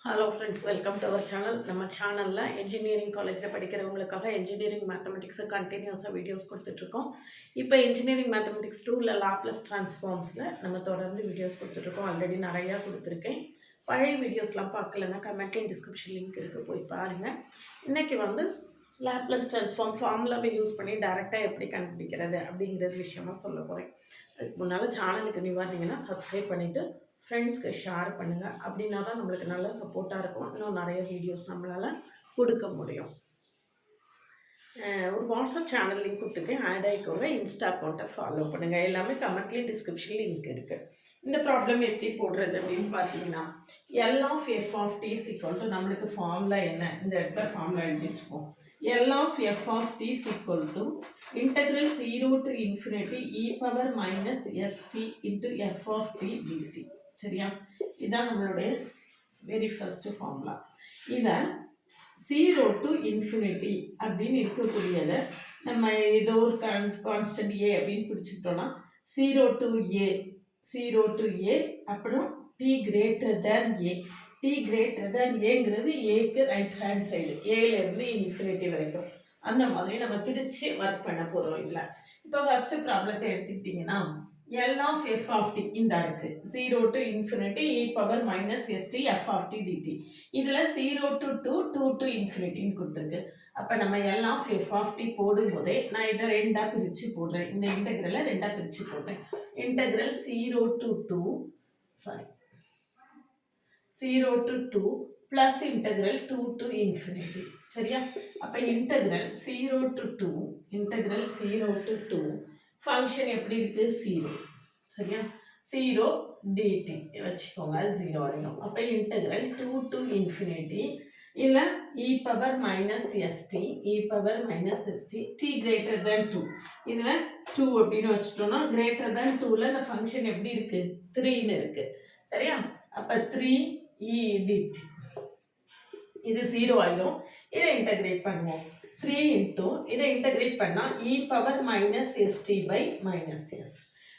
Hello friends, welcome to our channel. நம்ம சேனலில் engineering காலேஜில் படிக்கிறவங்களுக்காக இன்ஜினியரிங் மேத்தமெட்டிக்ஸு கண்டினியூஸாக வீடியோஸ் கொடுத்துட்ருக்கோம். இப்போ இன்ஜினியரிங் மேத்தமெட்டிக்ஸ் 2ல் லாப்லஸ் ட்ரான்ஸ்ஃபார்ம்ஸில் நம்ம தொடர்ந்து வீடியோஸ் கொடுத்துட்ருக்கோம். ஆல்ரெடி நிறையா கொடுத்துருக்கேன். பழைய வீடியோஸ்லாம் பார்க்கலன்னா கமெண்ட்லேயும் டிஸ்கிரிப்ஷன் லிங்க் இருக்குது, போய் பாருங்கள். இன்றைக்கி லாப்லஸ் ட்ரான்ஸ்ஃபார்ம் ஃபார்முலாவை யூஸ் பண்ணி டேரெக்டாக எப்படி கண்டுபிடிக்கிறது அப்படிங்கிறது விஷயமா சொல்ல போகிறேன். அதுக்கு முன்னால் சேனலுக்கு நியூவாக இருந்தீங்கன்னா சப்ஸ்கிரைப் பண்ணிவிட்டு ஃப்ரெண்ட்ஸ்க்கு ஷேர் பண்ணுங்கள். அப்படின்னா தான் நம்மளுக்கு நல்ல சப்போர்ட்டாக இருக்கும். இன்னும் நிறைய வீடியோஸ் நம்மளால் கொடுக்க முடியும். ஒரு வாட்ஸ்அப் சேனல் லிங்க் கொடுத்துருக்கேன், ஆட் ஆகிக்கோங்க. இன்ஸ்டா அக்கௌண்ட்டை ஃபாலோ பண்ணுங்கள். எல்லாமே கமெண்ட்லேயும் டிஸ்கிரிப்ஷன் லிங்க் இருக்குது. இந்த ப்ராப்ளம் எப்படி போடுறது அப்படின்னு பார்த்தீங்கன்னா, L of f of t is equal to நம்மளுக்கு ஃபார்முலா என்ன, இந்த இடத்துல ஃபார்முலா எழுதி வச்சுக்கோம். L of f of t is equal to integral 0 to infinity e power minus st into f of t dt. சரியா? இதான் நம்மளுடைய வெரி ஃபர்ஸ்ட் ஃபார்முலா. இதை 0 to infinity அப்படின்னு இருக்கக்கூடியதை நம்ம ஏதோ ஒரு கான்ஸ்டன்ட் ஏ அப்படின்னு பிடிச்சிக்கிட்டோன்னா 0 to a அப்புறம் t greater than a. t greater than ஏங்கிறது ஏக்கு ரைட் ஹேண்ட் சைடு, ஏலேருந்து இன்ஃபினிட்டி வரைக்கும் அந்த மாதிரி நம்ம பிரித்து ஒர்க் பண்ண போகிறோம். இல்லை, இப்போ ஃபஸ்ட்டு ப்ராப்ளத்தை எடுத்துக்கிட்டிங்கன்னா L of f of t இந்த இருக்கு 0 to infinity e power minus st f of t dt. இதில் 0 to 2, 2 to infinity கொடுத்துருக்கு. அப்போ நம்ம L of f of t போடும்போதே நான் இதை ரெண்டாக பிரித்து போடுறேன். இந்த இன்டெக்ரலை ரெண்டாக பிரித்து போடுறேன். Integral 0 to 2 plus integral 2 to infinity. சரியா? அப்போ இன்டெக்ரல் 0 to 2 ஃபங்க்ஷன் எப்படி இருக்குது? 0. சரியா? 0 dt வச்சுக்கோங்க, 0 ஆகிடும். அப்போ இன்டெக்ரல் 2 to infinity இல்லை e power minus st t greater than 2. இதில் 2 அப்படின்னு வச்சுட்டோம்னா greater than 2ல் இந்த ஃபங்க்ஷன் எப்படி இருக்குது? 3ன்னு இருக்குது. சரியா? அப்போ 3e dt இது 0 ஆகிடும். இதை இன்டெகிரேட் பண்ணுவோம். 3 into இதை இன்டெகிரேட் பண்ணால் e power minus st by minus s.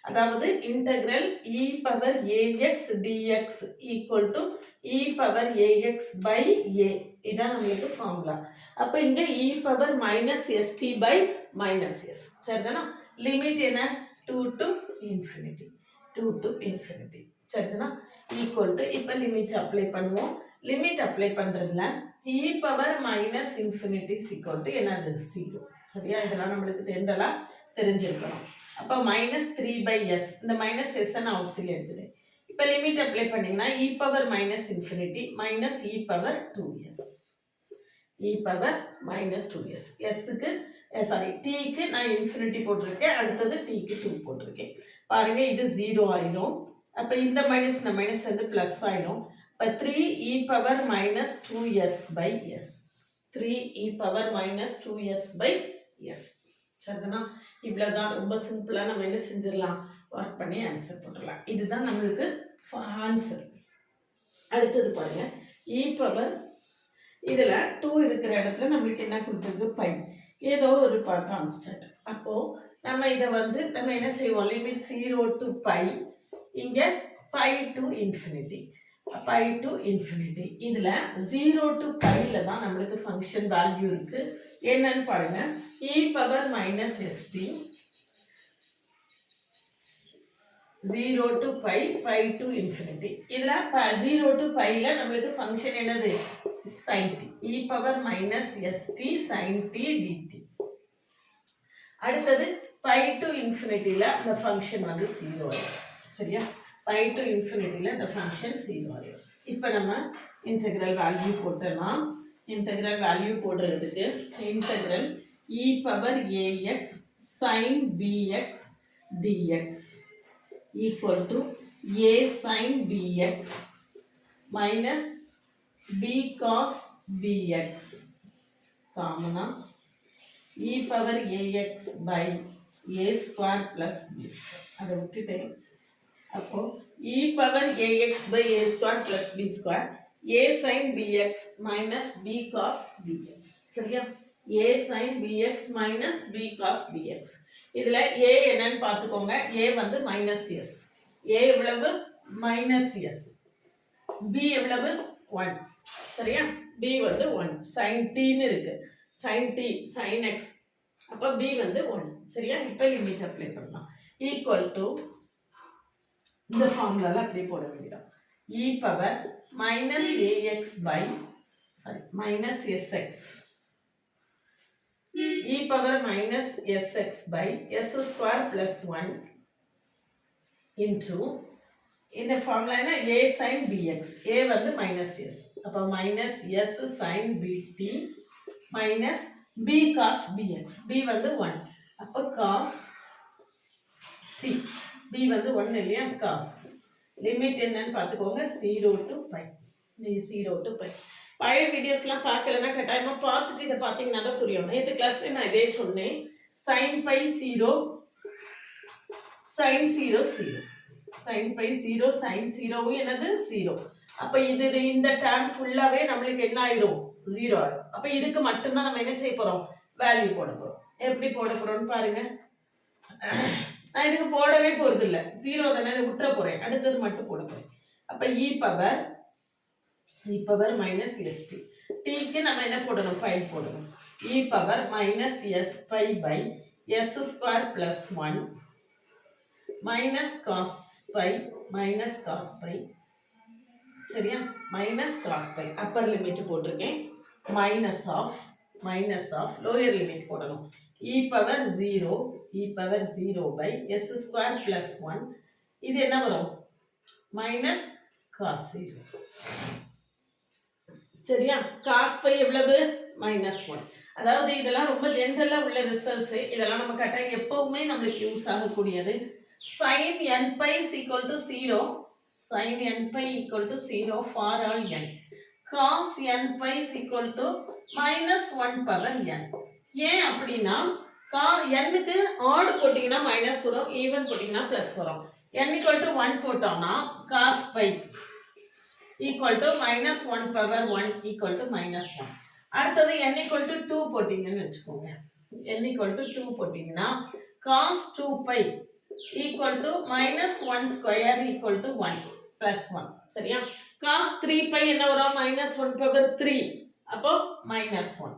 அதாவது integral e power ax dx equal to e power ax by a. இதான் நம்மளுக்கு ஃபார்முலா. அப்போ இங்கே e power minus st by minus s. சரிதானா? லிமிட் என்ன? 2 to infinity. சரிதானா? Equal to இப்போ limit apply பண்ணுவோம். லிமிட் அப்ளை பண்ணுறதுல e power minus infinity is equal to என்னது? 0. சரியா? இதெல்லாம் நம்மளுக்கு தெரிஞ்சிருக்கணும். அப்போ மைனஸ் 3/s, இந்த மைனஸ் எஸ் நான் அவுட் சைடில் எடுத்துட்டேன். இப்போ லிமிட் அப்ளை பண்ணிங்கன்னா e power minus infinity minus e power 2s. எஸ்ஸுக்கு டீக்கு நான் இன்ஃபினிட்டி போட்டிருக்கேன், அடுத்தது டீக்கு 2 போட்டிருக்கேன். பாருங்கள், இது 0 ஆயிடும். அப்போ இந்த மைனஸ் வந்து ப்ளஸ் ஆயிடும். இப்போ 3e power minus 2s by s. 3e power minus 2s by s. சரிதானா? இவ்வளோ தான். ரொம்ப சிம்பிளாக நம்ம என்ன செஞ்சிடலாம்? ஒர்க் பண்ணி ஆன்சர் போட்டுடலாம். இதுதான் நம்மளுக்கு ஆன்சர். அடுத்தது பாருங்கள், e power இதில் 2 இருக்கிற இடத்துல நம்மளுக்கு என்ன கொடுத்துருக்கு? பை, ஏதோ ஒரு கான்ஸ்டன்ட். அப்போது நம்ம இதை நம்ம என்ன செய்வோம்? லிமிட் 0 to பை, இங்கே பை டு இன்ஃபினிட்டி. இதில் 0 to பையில் தான் நம்மளுக்கு ஃபங்க்ஷன் வேல்யூ இருக்குது. என்னன்னு பாருங்கள், e power minus st 0 to pi to infinity. இதில் 0 to பையில் நம்மளுக்கு ஃபங்க்ஷன் என்னது? sin t. e power minus st sin t dt. அடுத்தது பை டு இன்ஃபினிட்டியில் இந்த ஃபங்க்ஷன் 0 ஆகிடும். சரியா? பை டு இன்ஃபினிட்டியில் இந்த ஃபங்க்ஷன் 0 ஆகிடும். இப்போ நம்ம இன்டெக்ரல் வேல்யூ போட்டோம்னா, இன்டெக்ரல் வேல்யூ போடுறதுக்கு integral e power ax sin bx dx equal to a sin bx minus b cos bx காமனா e power ax by a square plus b square. அதை விட்டுட்டேன். அப்போ e power ax by a square plus b square a sin bx minus b cos bx. சரியா? a sin bx minus b cos bx. இதில் a என்னன்னு பார்த்துக்கோங்க. a minus s. a எவ்வளவு? Minus s. b எவ்வளவு? 1 சரியா. b வந்து 1 sin t-ன்னு இருக்கு, sin t sin x, அப்போ b வந்து 1 சரியா. இப்போ லிமிட் அப்ளை பண்ணலாம். ஈக்குவல் டு இந்த ஃபார்முலால அப்படியே போட வேண்டியதான். e power minus ax by minus sx, e power minus sx by s square plus 1 into in the formula a sin bx, a வந்து minus s, அப்போ minus s sin bt minus b cos bx, b வந்து 1, அப்போ cos t, b வந்து 1 இல்லையா, cos limit என்னன்னு பார்த்துக்கோங்க 0 to pi, 0 to pi. பழைய வீடியோஸ்லாம் பார்க்கலன்னா கட்டாயமாக பார்த்துட்டு இதை பார்த்தீங்கன்னா தான் புரியும். நேற்று கிளாஸ்ல நான் இதே சொன்னேன். Sine pi 0 sine 0 0, sine pi 0 sine 0வும் என்னது 0. அப்போ இது இந்த டேர்ம் ஃபுல்லாகவே நம்மளுக்கு என்ன ஆயிடும் 0 ஆயிடும். அப்போ இதுக்கு மட்டும்தான் நம்ம என்ன செய்ய போகிறோம், வேல்யூ போட போகிறோம். எப்படி போட போகிறோம்னு பாருங்க. நான் இதுக்கு போடவே போகிறது இல்லை, 0 தானே, இதை விட்டுற போகிறேன், அடுத்தது மட்டும் போட போகிறேன். அப்போ e power minus st, tக்கு நம்ம என்ன போடணும், பை போடணும். e power minus s pi by s square plus 1 minus cos pi சரியா, minus cos pi upper limit போட்டிருக்கேன், minus of lower லிமிட் போடணும். e power 0 by s square plus 1, இது என்ன வரும், minus cos 0 சரியா. காஸ் பை எவ்வளவு, -1. அதாவது இதெல்லாம் ரொம்ப ஜென்ரலா உள்ள ரிசல்ட்ஸ், இதெல்லாம் நம்ம கட்டாயம் எப்பவுமே நம்மளுக்கு use ஆகக்கூடியது. sin n pi is equal to 0, sin n pi equal to 0 for all n, cos n pi is equal to -1 power n. ஏன் அப்படின்னா n-க்கு ஆட் போட்டிங்கன்னா மைனஸ் வரும், ஈவன் போட்டிங்கன்னா ப்ளஸ் வரும். n equal to 1 போட்டோம்னா cos pi equal to -1 power 1 equal to -1. அடுத்தது n equal to 2 போட்டீங்கன்னு வச்சுக்கோங்க, n equal to 2 போட்டீங்கன்னா cos 2 pi equal to -1 square equal to 1 plus 1 சரியா. cos 3 pi என்ன வரும், -1 power 3, அப்போ -1.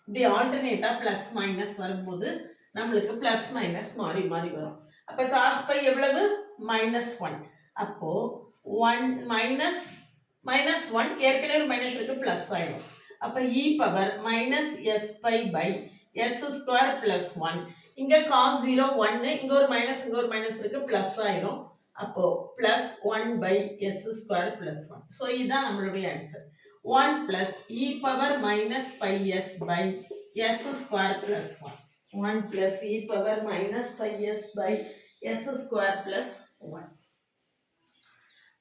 இப்படி ஆல்டர்னேட்டா பிளஸ் மைனஸ் வரும்போது நம்மளுக்கு பிளஸ் மைனஸ் மாறி மாறி வரும். அப்போ cos pi எவ்வளவு, -1, அப்போ 1 -1 ஏற்கனவே மைனஸ் இருக்கு, பிளஸ் ஆயிடும். அப்போ e power minus s pi by s square plus 1, இங்க cos 0 1, இங்க ஒரு மைனஸ் இங்க ஒரு மைனஸ் இருக்கு, பிளஸ் ஆயிடும். அப்போ plus 1 by s square plus 1. So இதுதான் நம்மளுடைய answer. 1 plus e power minus pi s by s square plus 1. 1 plus e power minus pi s by s square plus 1.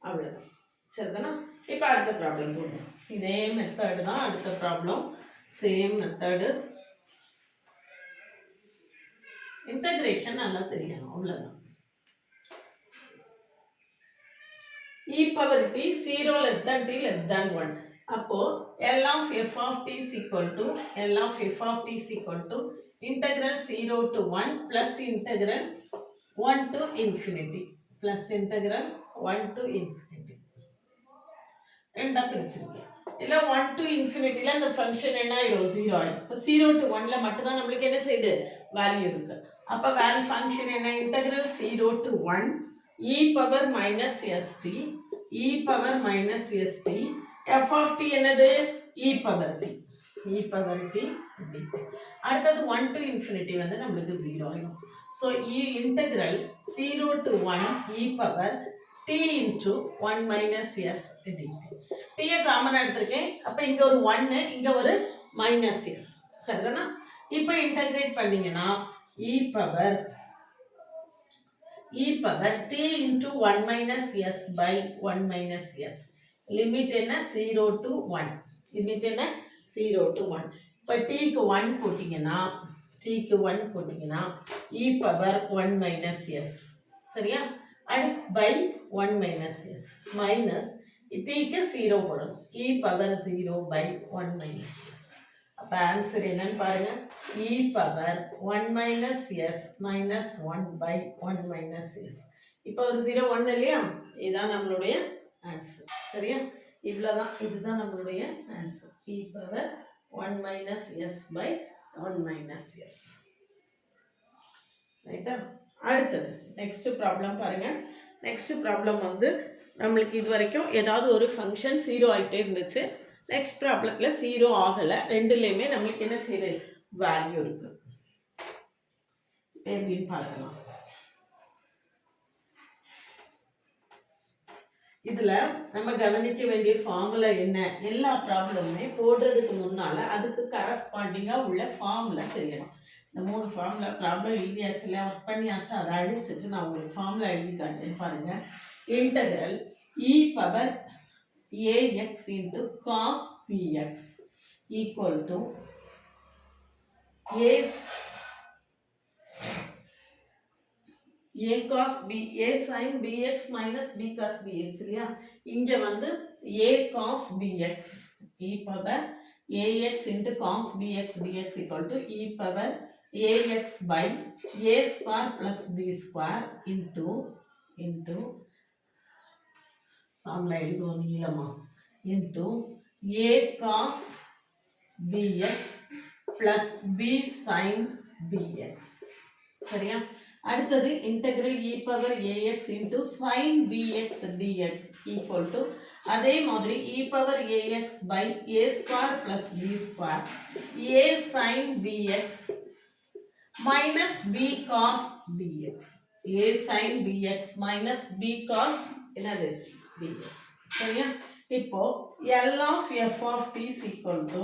அவ்வளோதான், சரிதானா. இப்போ அடுத்த ப்ராப்ளம் போடுவோம். இதே மெத்தடு தான் அடுத்த ப்ராப்ளம், சேம் மெத்தடு. இன்டகிரேஷன் நல்லா தெரியணும், அவ்வளோதான். e power t 0 less than t less than 1. அப்போ L of f of t is equal to integral 0 to 1 plus integral 1 to infinity plus integral 1 to infinity. ரெண்டா பிரிச்சிருக்கேன். இல்ல 1 to infinity ல அந்த function என்ன ஆயிரும், 0 ஆயிரும். இப்போ 0 to 1 ல மட்டும் தான் நம்மளுக்கு என்ன செய்யுது, வேல்யூ இருக்கு. அப்ப வேல்யூ ஃபங்க்ஷன் என்ன, integral 0 to 1 e power minus st f of t என்னது, e power t dt. அடுத்தது 1 to infinity வந்து நம்மளுக்கு 0 ஆயிடும். So integral 0 to 1 e power t into 1 minus s dt. t காமனா எடுத்திருக்கேன், அப்ப இங்க ஒரு 1 இங்க ஒரு minus s, சரிதானா. இப்போ இன்டகிரேட் பண்ணீங்கன்னா e power t into 1 minus s by 1 minus s. Limit என்ன, 0 to 1, லிமிட் என்ன 0 to 1. இப்போ tக்கு 1 போட்டிங்கன்னா e power 1 minus s, சரியா. அடுத்து by 1 minus s மைனஸ் tக்கு 0 போடணும், e power 0 by 1 minus s. அப்போ ஆன்சர் என்னன்னு பாருங்க, e power 1 minus s minus 1 by 1 minus s. இப்போ ஒரு 0 1 இல்லையா, இதுதான் நம்மளுடைய ஆன்சர், சரியா. இவ்வளோதான், இதுதான் நம்மளுடைய answer. e power 1 minus s by 1 minus s. ரைட்டா? அடுத்தது நெக்ஸ்ட் ப்ராப்ளம் பாருங்கள். நெக்ஸ்ட் ப்ராப்ளம் வந்து நம்மளுக்கு இது வரைக்கும் ஏதாவது ஒரு ஃபங்க்ஷன் 0 ஆகிட்டே இருந்துச்சு. நெக்ஸ்ட் ப்ராப்ளத்தில் 0 ஆகலை, ரெண்டுலேயுமே நம்மளுக்கு என்ன செய்யுது, வேல்யூ இருக்குது. எப்படின்னு பார்க்கலாம். இதில் நம்ம கவனிக்க வேண்டிய ஃபார்முலா என்ன, எல்லா ப்ராப்ளமுமே போடுறதுக்கு முன்னால் அதுக்கு கரஸ்பாண்டிங்காக உள்ள ஃபார்முலா தெரியணும். இந்த 3 ஃபார்முலா ப்ராப்ளம் எழுதியாச்சு இல்லை, ஒர்க் பண்ணியாச்சு, அதை அழிச்சிட்டு நான் உங்களுக்கு ஃபார்முலா எழுதி காட்டுறேன் பாருங்கள். Integral e power ax into cos px equal to a cos b, a sin bx minus b cos bx இல்லையா? இங்கே வந்து a cos bx e power ax into cos bx dx equal to e power ax by a square plus b square into formula எழுதுவோம் நீளமா, into a cos bx plus b sin bx. சரியா? அடுத்தது integral e power ax into sin bx dx equal to அதே மாதிரி e power ax by a square plus b square a sin bx minus b cos bx, a sin bx minus b cos என்னது bx. சரியா? இப்போ L of f of t is equal to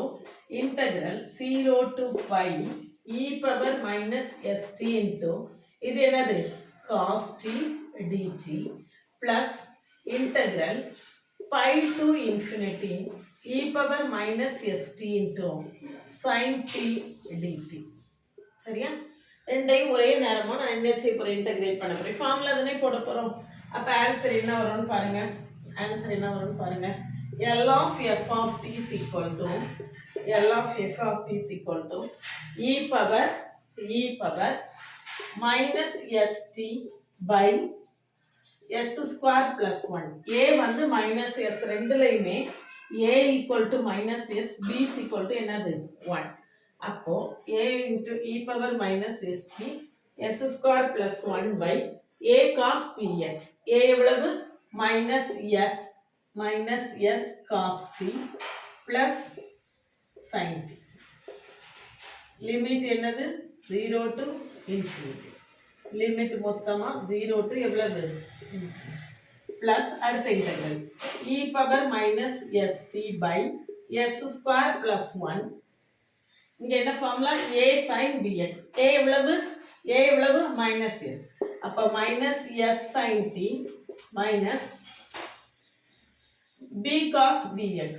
integral 0 to pi e power minus st into இது என்னது cos t dt plus integral pi to infinity e power minus st into sin t dt. சரியா? ரெண்டையும் ஒரே நேரமாக நான் என்ன செய்ய போகிறேன், இன்டெகிரேட் பண்ண போகிறேன். ஃபார்முலா தானே போட போகிறோம். அப்போ ஆன்சர் என்ன வரும்னு பாருங்கள். ஆன்சர் என்ன வரும்னு பாருங்கள். L of f of t is equal to e power minus st by s square plus 1. a வந்து minus s, ரெண்டுலையுமே a equal to minus s, b is equal to என்னது 1. அப்போ a into e power minus st s square plus 1 by a cos px. a எவ்வளவு minus s cos t plus sin t. Limit என்னது 0 to infinity. Limit மொத்தமா 0 to எவ்வளவு plus அடுத்த integral e power minus st by s square plus 1. இங்க என்ன formula a sin bx. a எவ்வளவு minus s. அப்ப minus s sin t minus b cos bx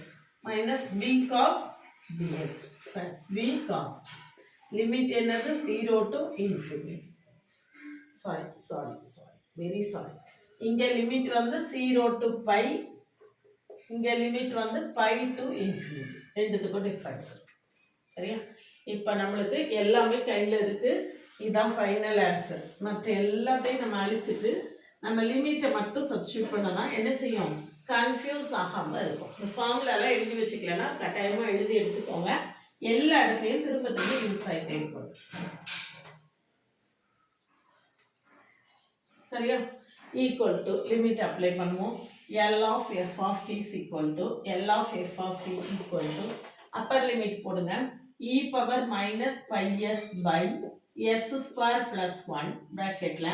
minus b cos bx. b cos limit என்னது 0 to infinity. Very sorry. இங்க limit வந்து 0 to pi, இங்க limit வந்து pi to infinity. ரெண்டுத்துக்கும் difference இருக்கு. சரியா? இப்போ நம்மளுக்கு எல்லாமே கையில் இருக்கு. இதுதான் ஃபைனல் ஆன்சர். மற்ற எல்லாத்தையும் நம்ம அழிச்சிட்டு நம்ம லிமிட்டை மட்டும் சப்ஸ்டியூட் பண்ணனா என்ன செய்யும், கன்ஃபியூஸ் ஆகாமல் இருக்கும். இந்த ஃபார்முலாலாம் எழுதி வச்சுக்கலன்னா கட்டாயமாக எழுதி எடுத்துக்கோங்க. எல்லா இடத்துலையும் திரும்ப திரும்ப யூஸ் ஆகிட்டே இருக்கும். சரியா? ஈக்குவல் டு லிமிட் அப்ளை பண்ணுவோம். L of f of t is equal to upper limit போடுங்க. e power minus pi s by s square plus 1 bracketல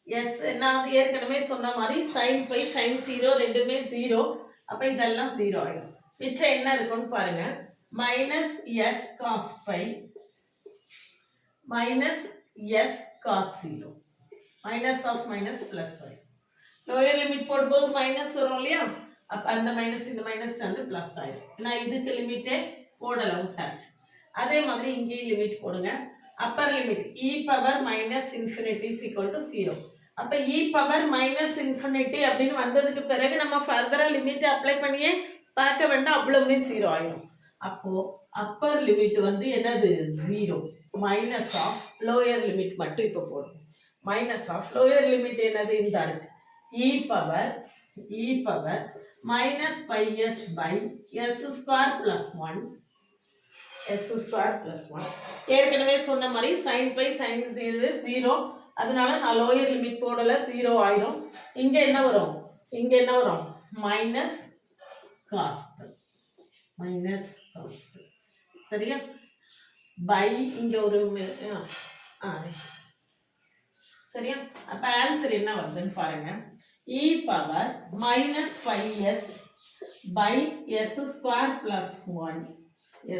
s நான் ஏற்கனவே சொன்ன மாதிரி sin pi sin 0 ரெண்டுமே 0. அப்ப இதெல்லாம் 0 ஆயிடும். மிச்சம் என்ன இருக்குன்னு பாருங்க. minus s cos pi minus s cos 0. minus of minus plus ஆயிடும். லோயர் லிமிட் போடும்போது மைனஸ் வரும் இல்லையா? அப்போ அந்த மைனஸ் இந்த மைனஸ் வந்து ப்ளஸ் ஆயிடும். நான் இதுக்கு லிமிட்டே போடலை, விட்டாச்சு. அதே மாதிரி இங்கேயும் லிமிட் போடுங்க. Upper limit e power minus infinity is equal to 0. அப்போ e பவர் மைனஸ் இன்ஃபினிட்டி அப்படின்னு வந்ததுக்கு பிறகு நம்ம ஃபர்தராக லிமிட்டை அப்ளை பண்ணியே பார்க்க வேண்டாம், அவ்வளவுமே 0 ஆயிடும். அப்போது அப்பர் லிமிட் வந்து என்னது 0, மைனஸ் ஆஃப் லோயர் லிமிட் மட்டும் இப்போ போடும். மைனஸ் ஆஃப் லோயர் லிமிட் என்னது இந்த இருக்கு e power minus pi s by s square plus 1 s square plus 1. ஏற்கனவே சொன்ன மாதிரி sin pi sin 0 அதனால நான் லோயர் லிமிட் போடல 0 ஆயிடும். இங்க என்ன வரும் மைனஸ் cos சரியா பை இங்க ஒரு சரியா அப்ப ஆன்சர் என்ன வருதுன்னு பாருங்க e power minus pi s by s square plus 1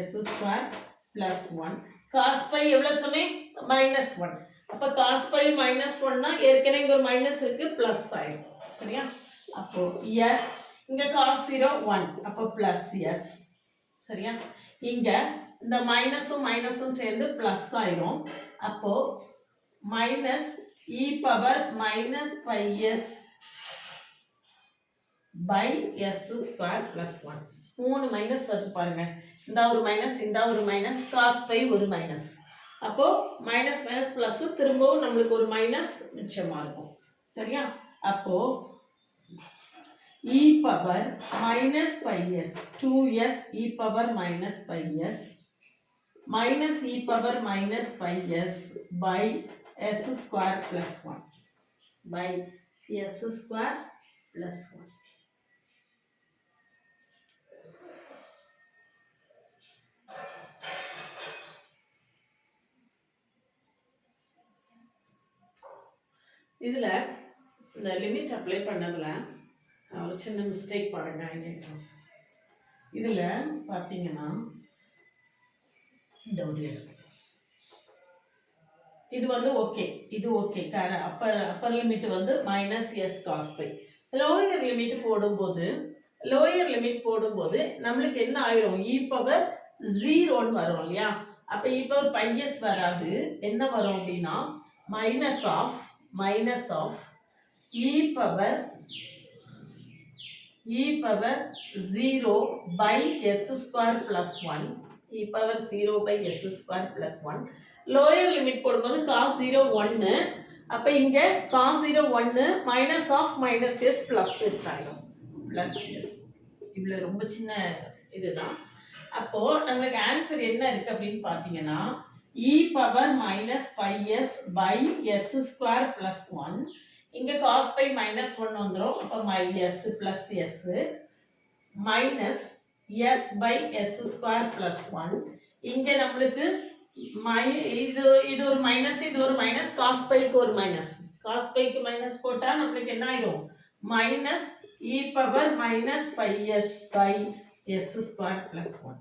s square plus 1 cos pi எவ்வளவு சொன்னேன் மைனஸ் 1 அப்ப cos பை மைனஸ் 1னா ஏற்கனவே இங்க ஒரு மைனஸ் இருக்கு பிளஸ் ஆயிடும் சரியா அப்போ s இங்க cos 0 1 அப்ப பிளஸ் s சரியா இங்க இந்த மைனஸும் சேர்ந்து பிளஸ் ஆயிடும் அப்போ minus e power minus pi s by s square plus 1 மூணு மைனஸ் வருது பாருங்க இந்த ஒரு மைனஸ் cos பை ஒரு மைனஸ் அப்போ மைனஸ் மைனஸ் பிளஸ் திரும்பவும் நம்மளுக்கு ஒரு மைனஸ் மிச்சமா இருக்கும் சரியா அப்போ e power minus pi s 2s e power minus pi s minus e power minus pi s by s square plus 1 by s square plus 1 இதுல இந்த லிமிட் அப்ளை பண்ணதுல ஒரு சின்ன மிஸ்டேக் பாருங்க இதுல பாத்தீங்கன்னா இந்த ஒரு இடத்துல இது வந்து ஓகே அப்பர் லிமிட் வந்து minus s cos pi lower limit போடும்போது நம்மளுக்கு என்ன ஆயிரும் இ பவர் 0ன்னு வரும் இல்லையா அப்ப இ பவர் பை எஸ் வராது என்ன வரும் அப்படின்னா minus of e power 0 by s square plus 1 e power 0 by s square plus 1 lower limit போடும்போது cos 0 1 அப்ப இங்க cos 0 1 minus of minus s plus s ஆயிடும் plus s இவ்வளவு ரொம்ப சின்ன இதுதான் அப்போ நமக்கு ஆன்சர் என்ன இருக்கு அப்படின்னு பாத்தீங்கன்னா e power minus pi s by s square plus 1 இங்க cos pi minus 1 வந்துரும் அப்ப minus plus s minus s by s square plus 1 இங்க நம்மளுக்கு இது ஒரு மைனஸ் cos pi க்கு ஒரு மைனஸ் போட்டா நம்மளுக்கு என்ன ஆயிடும் minus e power minus pi s by s square plus 1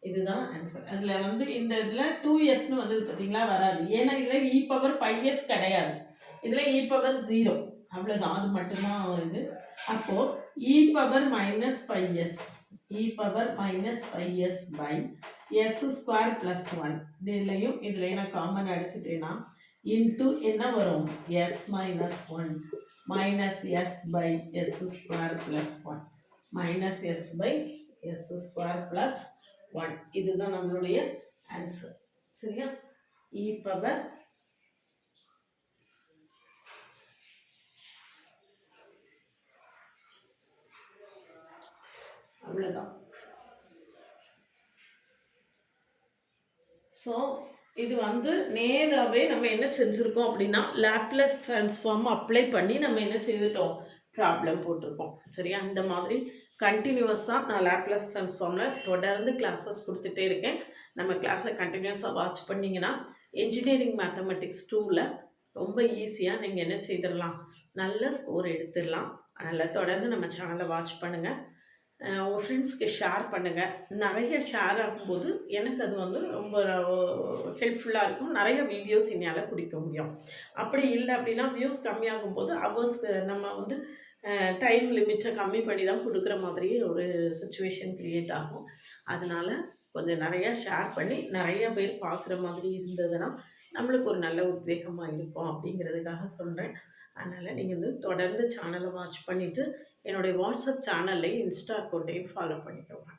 இதுதான் ஆன்சர் அதுல வந்து இந்த இதுல 2s னு வந்து பாத்தீங்களா வராது ஏன்னா இதுல e பவர் pi s கிடையாது இதுல e பவர் 0 அவ்வளவுதான் அது மட்டும்தான் இது அப்போ e power minus pi s by s square plus 1 இதுலயும் நான் காமன் எடுத்துட்டேன்னா into என்ன வரும் s minus 1 minus s by s square plus 1 minus s by s square plus 1 இதுதான் நம்மளுடைய ஆன்சர் சரியா e power அவ்வளவுதான் ஸோ இது வந்து நேராகவே நம்ம என்ன செஞ்சுருக்கோம் அப்படின்னா லாப்லஸ் டிரான்ஸ்ஃபார்ம் அப்ளை பண்ணி நம்ம என்ன செய்துட்டோம் ப்ராப்ளம் போட்டிருக்கோம் சரியா இந்த மாதிரி கண்டினியூவஸாக நான் லாப்லஸ் டிரான்ஸ்ஃபார்மில் தொடர்ந்து கிளாஸஸ் கொடுத்துட்டே இருக்கேன் நம்ம கிளாஸை கண்டினியூஸாக வாட்ச் பண்ணிங்கன்னா இன்ஜினியரிங் மேத்தமெட்டிக்ஸ் 2ல் ரொம்ப ஈஸியாக நீங்கள் என்ன செய்திடலாம் நல்ல ஸ்கோர் எடுத்துடலாம் அதனால் தொடர்ந்து நம்ம சேனலை வாட்ச் பண்ணுங்கள் உங்கள் ஃப்ரெண்ட்ஸ்க்கு ஷேர் பண்ணுங்கள் நிறைய ஷேர் ஆகும்போது எனக்கு அது வந்து ரொம்ப ஹெல்ப்ஃபுல்லாக இருக்கும் நிறைய வீடியோஸ் என்னால் பிடிக்க முடியும் அப்படி இல்லை அப்படின்னா வியூஸ் கம்மியாகும்போது ஹவர்ஸ்க்கு நம்ம வந்து டைம் லிமிட்டை கம்மி பண்ணி தான் கொடுக்குற மாதிரி ஒரு சுச்சுவேஷன் க்ரியேட் ஆகும் அதனால் கொஞ்சம் நிறையா ஷேர் பண்ணி நிறைய பேர் பார்க்குற மாதிரி இருந்ததுன்னா நம்மளுக்கு ஒரு நல்ல உத்வேகமாக இருக்கும் அப்படிங்கிறதுக்காக சொல்கிறேன் அதனால் நீங்கள் வந்து தொடர்ந்து சேனலை வாட்ச் பண்ணிவிட்டு என்னுடைய வாட்ஸ்அப் சேனல்லையும் இன்ஸ்டா அக்கௌண்ட்டையும் ஃபாலோ பண்ணிக்கோங்க